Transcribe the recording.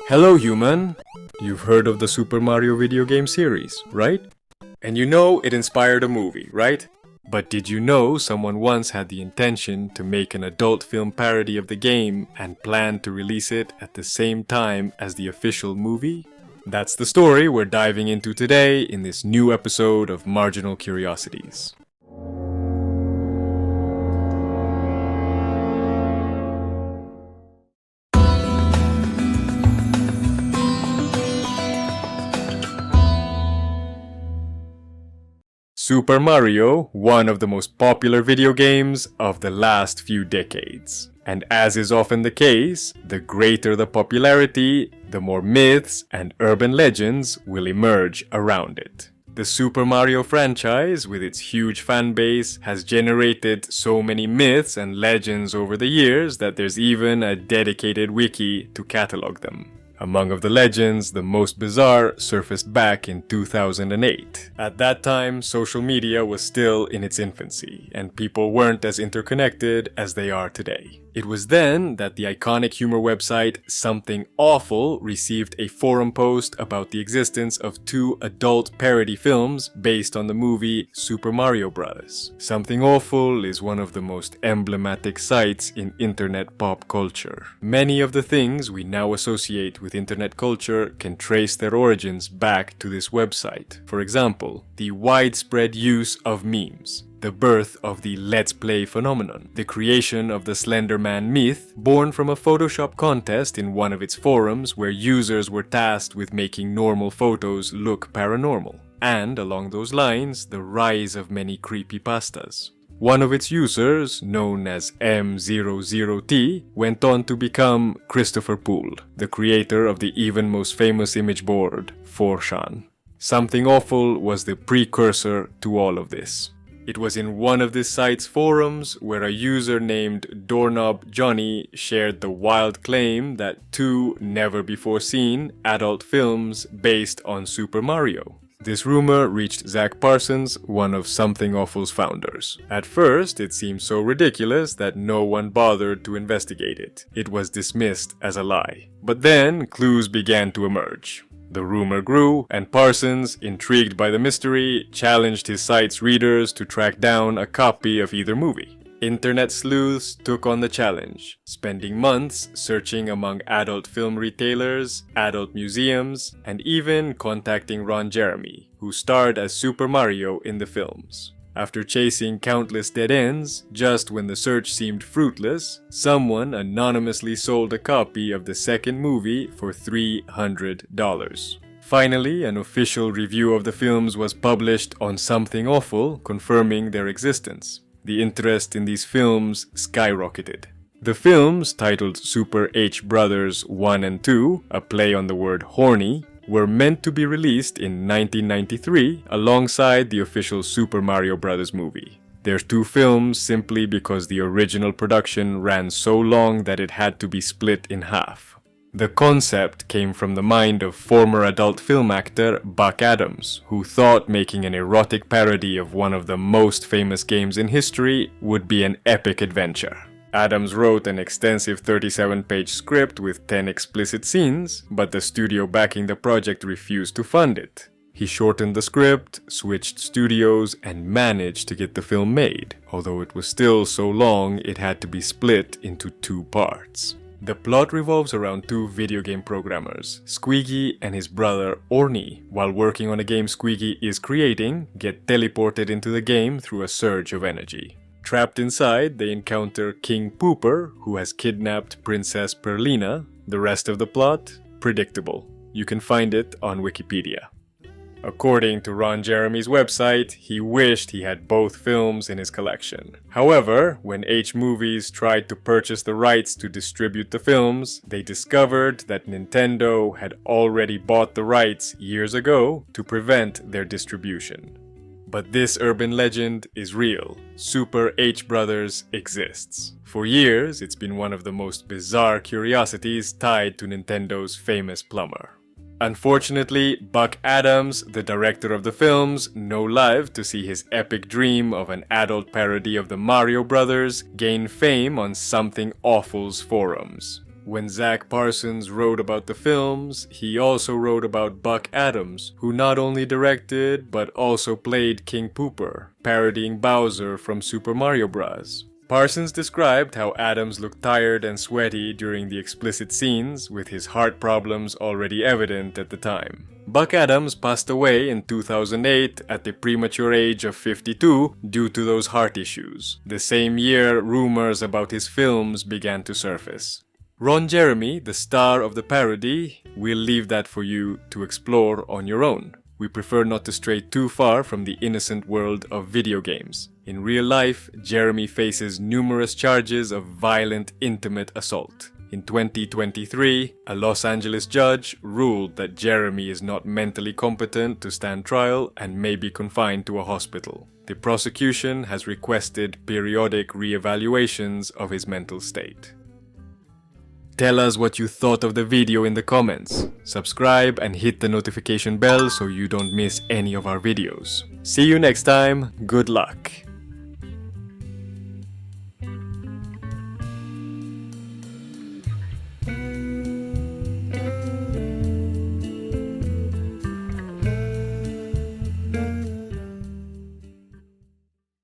Hello human! You've heard of the Super Mario video game series, right? And you know it inspired a movie, right? But did you know someone once had the intention to make an adult film parody of the game and planned to release it at the same time as the official movie? That's the story we're diving into today in this new episode of Marginal Curiosities. Super Mario, one of the most popular video games of the last few decades. And as is often the case, the greater the popularity, the more myths and urban legends will emerge around it. The Super Mario franchise, with its huge fan base, has generated so many myths and legends over the years that there's even a dedicated wiki to catalog them. Among of the legends, the most bizarre surfaced back in 2008. At that time, social media was still in its infancy, and people weren't as interconnected as they are today. It was then that the iconic humor website Something Awful received a forum post about the existence of two adult parody films based on the movie Super Mario Bros. Something Awful is one of the most emblematic sites in internet pop culture. Many of the things we now associate with internet culture can trace their origins back to this website. For example, the widespread use of memes, the birth of the Let's Play phenomenon, the creation of the Slender Man myth, born from a Photoshop contest in one of its forums where users were tasked with making normal photos look paranormal, and along those lines, the rise of many creepypastas. One of its users, known as M00T, went on to become Christopher Poole, the creator of the even most famous image board, 4chan. Something Awful was the precursor to all of this. It was in one of this site's forums where a user named Doorknob Johnny shared the wild claim that two never-before-seen adult films based on Super Mario. This rumor reached Zach Parsons, one of Something Awful's founders. At first, it seemed so ridiculous that no one bothered to investigate it. It was dismissed as a lie. But then, clues began to emerge. The rumor grew, and Parsons, intrigued by the mystery, challenged his site's readers to track down a copy of either movie. Internet sleuths took on the challenge, spending months searching among adult film retailers, adult museums, and even contacting Ron Jeremy, who starred as Super Mario in the films. After chasing countless dead ends, just when the search seemed fruitless, someone anonymously sold a copy of the second movie for $300. Finally, an official review of the films was published on Something Awful, confirming their existence. The interest in these films skyrocketed. The films, titled Super H Brothers 1 and 2, a play on the word horny, were meant to be released in 1993 alongside the official Super Mario Bros. Movie. They're two films simply because the original production ran so long that it had to be split in half. The concept came from the mind of former adult film actor Buck Adams, who thought making an erotic parody of one of the most famous games in history would be an epic adventure. Adams wrote an extensive 37-page script with 10 explicit scenes, but the studio backing the project refused to fund it. He shortened the script, switched studios, and managed to get the film made, although it was still so long it had to be split into two parts. The plot revolves around two video game programmers, Squiggy and his brother Orny. While working on a game Squiggy is creating, get teleported into the game through a surge of energy. Trapped inside, they encounter King Pooper, who has kidnapped Princess Perlina. The rest of the plot? Predictable. You can find it on Wikipedia. According to Ron Jeremy's website, he wished he had both films in his collection. However, when H Movies tried to purchase the rights to distribute the films, they discovered that Nintendo had already bought the rights years ago to prevent their distribution. But this urban legend is real. Super H Brothers exists. For years, it's been one of the most bizarre curiosities tied to Nintendo's famous plumber. Unfortunately, Buck Adams, the director of the films, no live to see his epic dream of an adult parody of the Mario Brothers gain fame on Something Awful's forums. When Zach Parsons wrote about the films, he also wrote about Buck Adams, who not only directed but also played King Pooper, parodying Bowser from Super Mario Bros. Parsons described how Adams looked tired and sweaty during the explicit scenes, with his heart problems already evident at the time. Buck Adams passed away in 2008 at the premature age of 52 due to those heart issues. The same year, rumors about his films began to surface. Ron Jeremy, the star of the parody, we'll leave that for you to explore on your own. We prefer not to stray too far from the innocent world of video games. In real life, Jeremy faces numerous charges of violent, intimate assault. In 2023, a Los Angeles judge ruled that Jeremy is not mentally competent to stand trial and may be confined to a hospital. The prosecution has requested periodic re-evaluations of his mental state. Tell us what you thought of the video in the comments. Subscribe and hit the notification bell so you don't miss any of our videos. See you next time. Good luck.